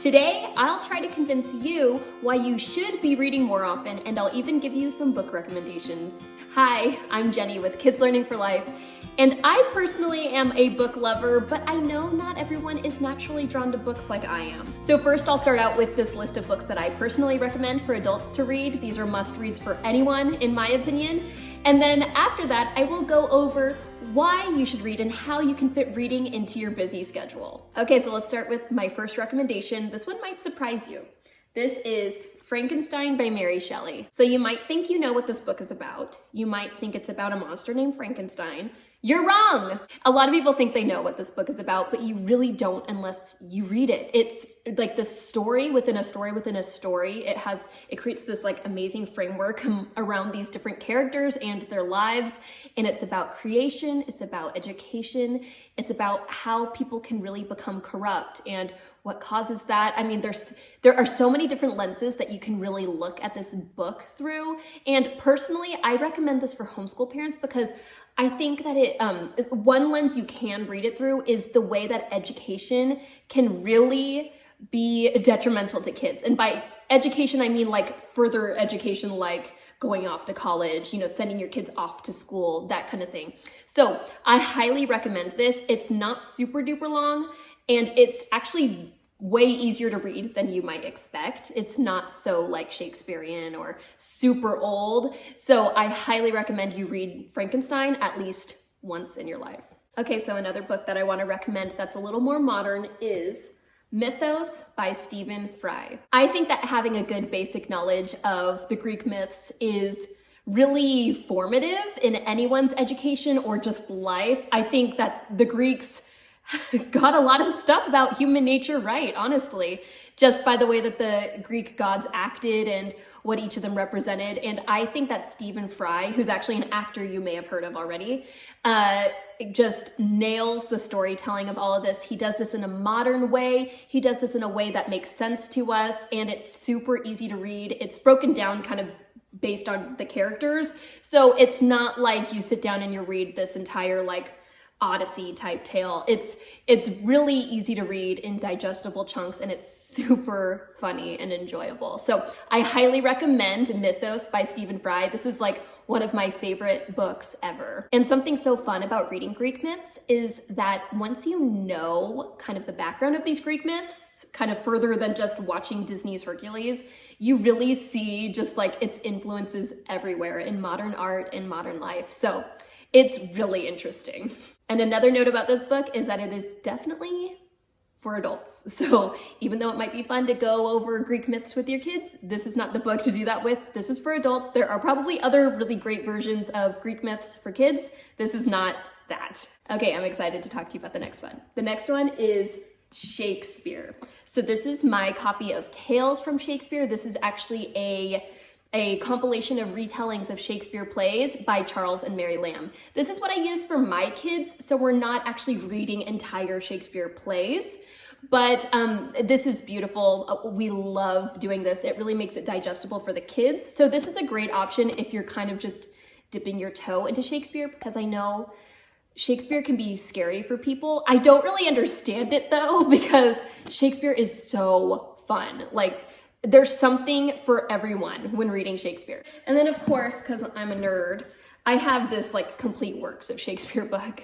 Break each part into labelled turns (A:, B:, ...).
A: Today, I'll try to convince you why you should be reading more often, and I'll even give you some book recommendations. Hi, I'm Jenny with Kids Learning for Life, and I personally am a book lover, but I know not everyone is naturally drawn to books like I am. So first, I'll start out with this list of books that I personally recommend for adults to read. These are must-reads for anyone, in my opinion. And then after that, I will go over why you should read and how you can fit reading into your busy schedule. Okay, so let's start with my first recommendation. This one might surprise you. This is Frankenstein by Mary Shelley. So you might think you know what this book is about. You might think it's about a monster named Frankenstein. You're wrong! A lot of people think they know what this book is about, but you really don't unless you read it. It's like this story within a story within a story. It creates this like amazing framework around these different characters and their lives. And it's about creation, it's about education, it's about how people can really become corrupt and what causes that. I mean, there are so many different lenses that you can really look at this book through. And personally, I recommend this for homeschool parents because I think that one lens you can read it through is the way that education can really be detrimental to kids. And by education, I mean like further education, like going off to college, sending your kids off to school, that kind of thing. So I highly recommend this. It's not super duper long, and it's actually way easier to read than you might expect. It's not so like Shakespearean or super old. So I highly recommend you read Frankenstein at least once in your life. Okay, so another book that I want to recommend that's a little more modern is Mythos by Stephen Fry. I think that having a good basic knowledge of the Greek myths is really formative in anyone's education or just life. I think that the Greeks got a lot of stuff about human nature right, honestly, just by the way that the Greek gods acted and what each of them represented. And I think that Stephen Fry, who's actually an actor you may have heard of already, just nails the storytelling of all of this. He does this in a modern way. He does this in a way that makes sense to us, and it's super easy to read. It's broken down kind of based on the characters. So it's not like you sit down and you read this entire like Odyssey type tale. It's really easy to read in digestible chunks, and it's super funny and enjoyable. So I highly recommend Mythos by Stephen Fry. This is like one of my favorite books ever. And something so fun about reading Greek myths is that once you know kind of the background of these Greek myths, kind of further than just watching Disney's Hercules, you really see just like its influences everywhere in modern art and modern life. So it's really interesting. And another note about this book is that it is definitely for adults. So even though it might be fun to go over Greek myths with your kids, this is not the book to do that with. This is for adults. There are probably other really great versions of Greek myths for kids. This is not that. Okay, I'm excited to talk to you about the next one. The next one is Shakespeare. So this is my copy of Tales from Shakespeare. This is actually a compilation of retellings of Shakespeare plays by Charles and Mary Lamb. This is what I use for my kids, so we're not actually reading entire Shakespeare plays, but this is beautiful. We love doing this. It really makes it digestible for the kids. So this is a great option if you're kind of just dipping your toe into Shakespeare, because I know Shakespeare can be scary for people. I don't really understand it though, because Shakespeare is so fun. Like, there's something for everyone when reading Shakespeare. And then of course, because I'm a nerd, I have this like complete works of Shakespeare book.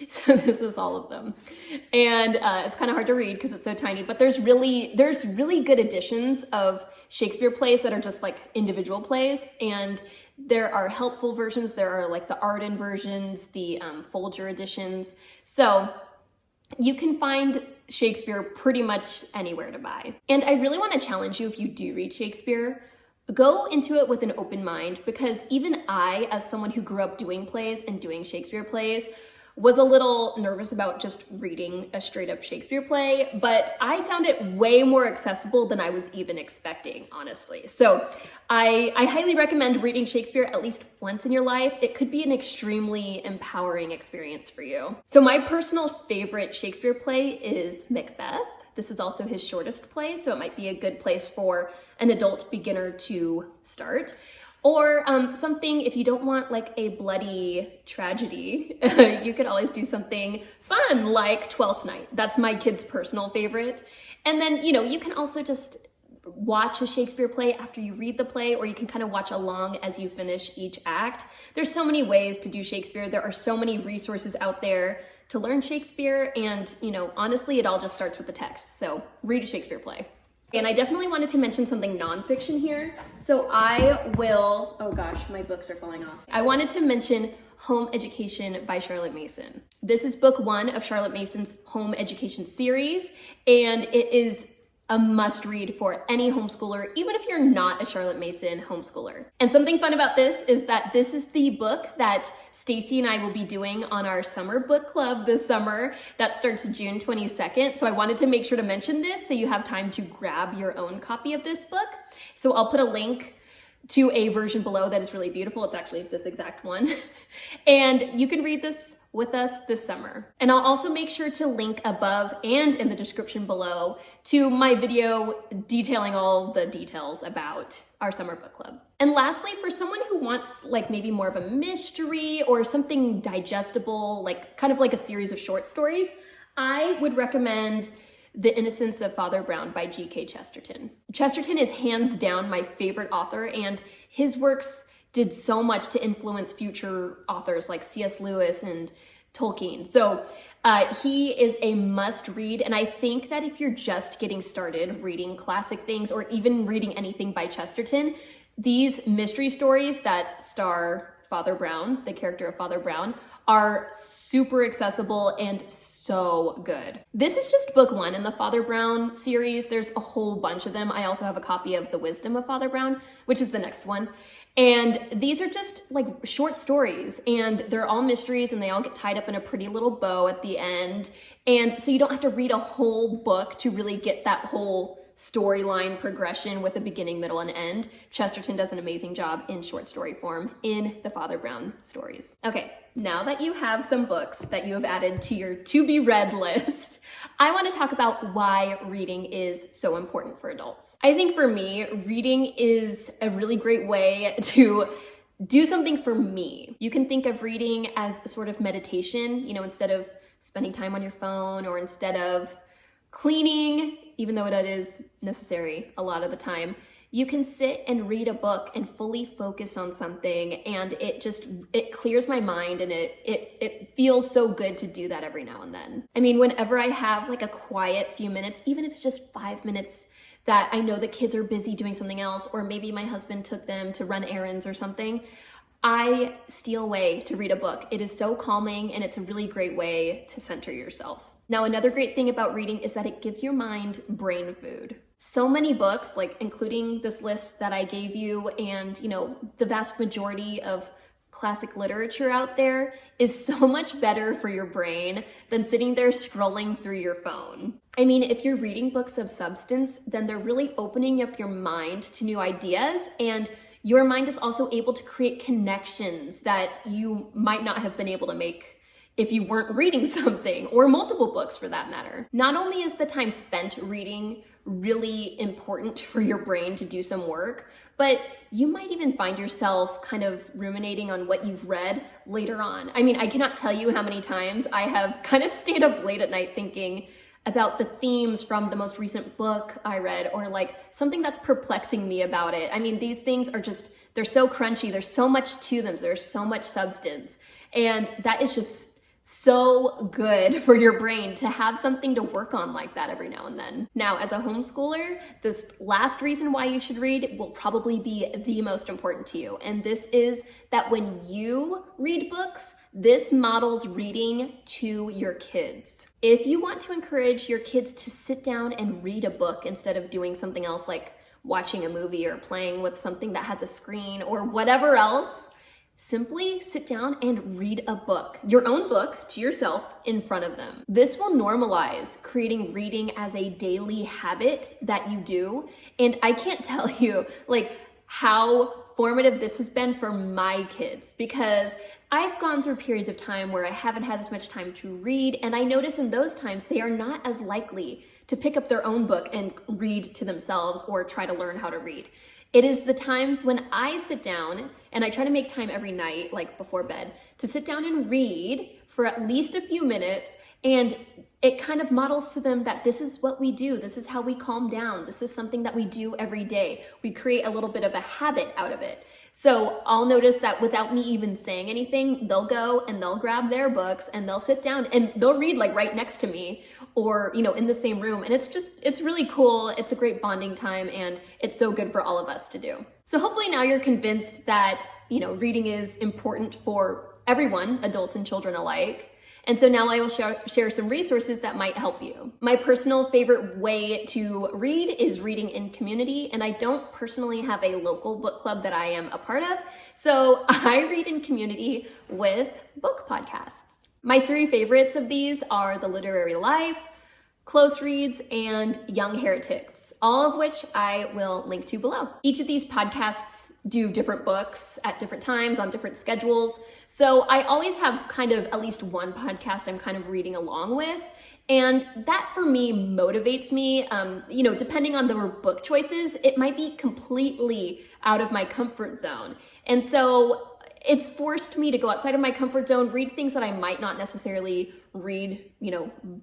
A: So this is all of them. And it's kind of hard to read because it's so tiny, but there's really good editions of Shakespeare plays that are just like individual plays. And there are helpful versions. There are like the Arden versions, the Folger editions. So you can find Shakespeare pretty much anywhere to buy. And I really want to challenge you, if you do read Shakespeare, go into it with an open mind, because even I, as someone who grew up doing plays and doing Shakespeare plays, was a little nervous about just reading a straight up Shakespeare play, but I found it way more accessible than I was even expecting, honestly. So I highly recommend reading Shakespeare at least once in your life. It could be an extremely empowering experience for you. So my personal favorite Shakespeare play is Macbeth. This is also his shortest play, so it might be a good place for an adult beginner to start. Or something, if you don't want like a bloody tragedy, you could always do something fun like Twelfth Night. That's my kid's personal favorite. And then, you can also just watch a Shakespeare play after you read the play, or you can kind of watch along as you finish each act. There's so many ways to do Shakespeare. There are so many resources out there to learn Shakespeare, and honestly, it all just starts with the text. So read a Shakespeare play. And I definitely wanted to mention something nonfiction here. So oh gosh, my books are falling off. I wanted to mention Home Education by Charlotte Mason. This is book 1 of Charlotte Mason's Home Education series, and it is a must read for any homeschooler, even if you're not a Charlotte Mason homeschooler. And something fun about this is that this is the book that Stacey and I will be doing on our summer book club this summer. That starts June 22nd. So I wanted to make sure to mention this so you have time to grab your own copy of this book. So I'll put a link to a version below that is really beautiful. It's actually this exact one. And you can read this with us this summer. And I'll also make sure to link above and in the description below to my video detailing all the details about our summer book club. And lastly, for someone who wants like maybe more of a mystery or something digestible, like kind of like a series of short stories, I would recommend The Innocence of Father Brown by G.K. Chesterton. Chesterton is hands down my favorite author, and his works did so much to influence future authors like C.S. Lewis and Tolkien. So he is a must read. And I think that if you're just getting started reading classic things or even reading anything by Chesterton, these mystery stories that star Father Brown, the character of Father Brown, are super accessible and so good. This is just book 1 in the Father Brown series. There's a whole bunch of them. I also have a copy of The Wisdom of Father Brown, which is the next one. And these are just like short stories, and they're all mysteries, and they all get tied up in a pretty little bow at the end. And so you don't have to read a whole book to really get that whole storyline progression with a beginning, middle, and end. Chesterton does an amazing job in short story form in the Father Brown stories. Okay, now that you have some books that you have added to your to-be-read list, I want to talk about why reading is so important for adults. I think for me, reading is a really great way to do something for me. You can think of reading as a sort of meditation, instead of spending time on your phone or instead of cleaning, even though that is necessary a lot of the time. You can sit and read a book and fully focus on something, and it clears my mind, and it feels so good to do that every now and then. I mean, whenever I have like a quiet few minutes, even if it's just 5 minutes that I know the kids are busy doing something else, or maybe my husband took them to run errands or something, I steal away to read a book. It is so calming, and it's a really great way to center yourself. Now, another great thing about reading is that it gives your mind brain food. So many books, like including this list that I gave you, and the vast majority of classic literature out there, is so much better for your brain than sitting there scrolling through your phone. I mean, if you're reading books of substance, then they're really opening up your mind to new ideas, and your mind is also able to create connections that you might not have been able to make if you weren't reading something, or multiple books for that matter. Not only is the time spent reading really important for your brain to do some work, but you might even find yourself kind of ruminating on what you've read later on. I mean, I cannot tell you how many times I have kind of stayed up late at night thinking about the themes from the most recent book I read, or like something that's perplexing me about it. I mean, these things are they're so crunchy, there's so much to them, there's so much substance, and that is just so good for your brain to have something to work on like that every now and then. Now, as a homeschooler, this last reason why you should read will probably be the most important to you. And this is that when you read books, this models reading to your kids. If you want to encourage your kids to sit down and read a book instead of doing something else like watching a movie or playing with something that has a screen or whatever else, simply sit down and read a book, your own book, to yourself in front of them. This will normalize creating reading as a daily habit that you do. And I can't tell you like how formative this has been for my kids, because I've gone through periods of time where I haven't had as much time to read, and I notice in those times they are not as likely to pick up their own book and read to themselves or try to learn how to read. It is the times when I sit down, and I try to make time every night, like before bed, to sit down and read for at least a few minutes, and it kind of models to them that this is what we do. This is how we calm down. This is something that we do every day. We create a little bit of a habit out of it. So I'll notice that without me even saying anything, they'll go and they'll grab their books and they'll sit down and they'll read like right next to me or, in the same room. And it's really cool. It's a great bonding time and it's so good for all of us to do. So hopefully now you're convinced that, reading is important for everyone, adults and children alike. And so now I will share some resources that might help you. My personal favorite way to read is reading in community, and I don't personally have a local book club that I am a part of, so I read in community with book podcasts. My 3 favorites of these are The Literary Life, Close Reads, and Young Heretics, all of which I will link to below. Each of these podcasts do different books at different times on different schedules. So I always have kind of at least one podcast I'm kind of reading along with. And that for me motivates me. Depending on the book choices, it might be completely out of my comfort zone. And so it's forced me to go outside of my comfort zone, read things that I might not necessarily read,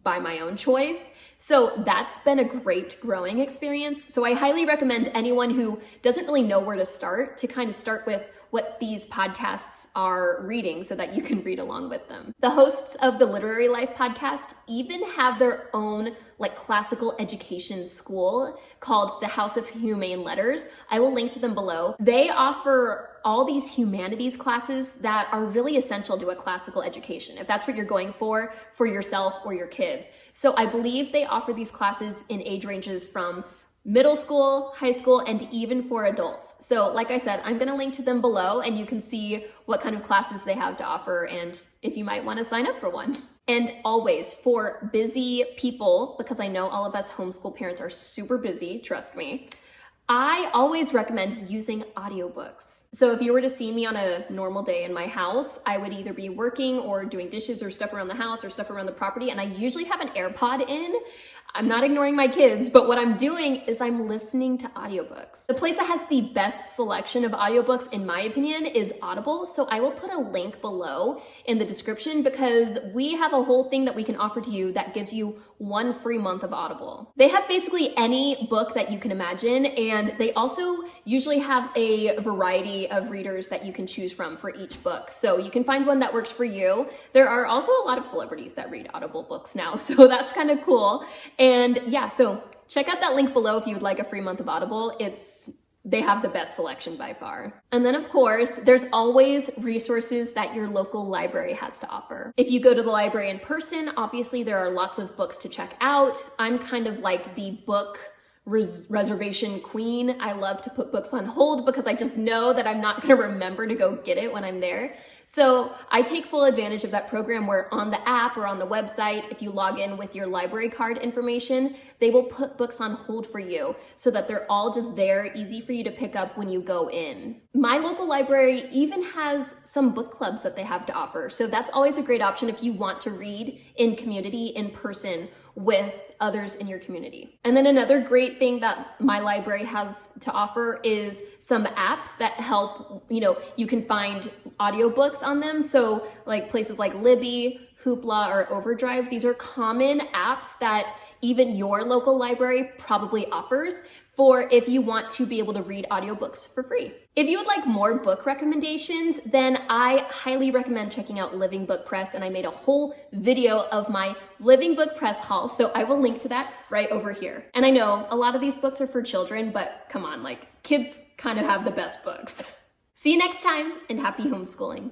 A: by my own choice. So that's been a great growing experience. So I highly recommend anyone who doesn't really know where to start to kind of start with what these podcasts are reading so that you can read along with them. The hosts of the Literary Life podcast even have their own classical education school called the House of Humane Letters. I will link to them below. They offer all these humanities classes that are really essential to a classical education, if that's what you're going for yourself or your kids. So I believe they offer these classes in age ranges from middle school, high school, and even for adults. So like I said, I'm gonna link to them below and you can see what kind of classes they have to offer and if you might wanna sign up for one. And always, for busy people, because I know all of us homeschool parents are super busy, trust me, I always recommend using audiobooks. So if you were to see me on a normal day in my house, I would either be working or doing dishes or stuff around the house or stuff around the property, and I usually have an AirPod in. I'm not ignoring my kids, but what I'm doing is I'm listening to audiobooks. The place that has the best selection of audiobooks, in my opinion, is Audible. So I will put a link below in the description because we have a whole thing that we can offer to you that gives you 1 free month of Audible. They have basically any book that you can imagine, and they also usually have a variety of readers that you can choose from for each book. So you can find one that works for you. There are also a lot of celebrities that read Audible books now, so that's kind of cool. And yeah, so check out that link below if you would like a free month of Audible. They have the best selection by far. And then of course, there's always resources that your local library has to offer. If you go to the library in person, obviously there are lots of books to check out. I'm kind of like the book reservation queen. I love to put books on hold because I just know that I'm not gonna remember to go get it when I'm there. So I take full advantage of that program where on the app or on the website, if you log in with your library card information, they will put books on hold for you so that they're all just there, easy for you to pick up when you go in. My local library even has some book clubs that they have to offer. So that's always a great option if you want to read in community, in person, with others in your community. And then another great thing that my library has to offer is some apps that help, you can find audiobooks on them. So like places like Libby, Hoopla, or Overdrive, these are common apps that even your local library probably offers for if you want to be able to read audiobooks for free. If you would like more book recommendations, then I highly recommend checking out Living Book Press, and I made a whole video of my Living Book Press haul, so I will link to that right over here. And I know a lot of these books are for children, but come on, kids kind of have the best books. See you next time, and happy homeschooling.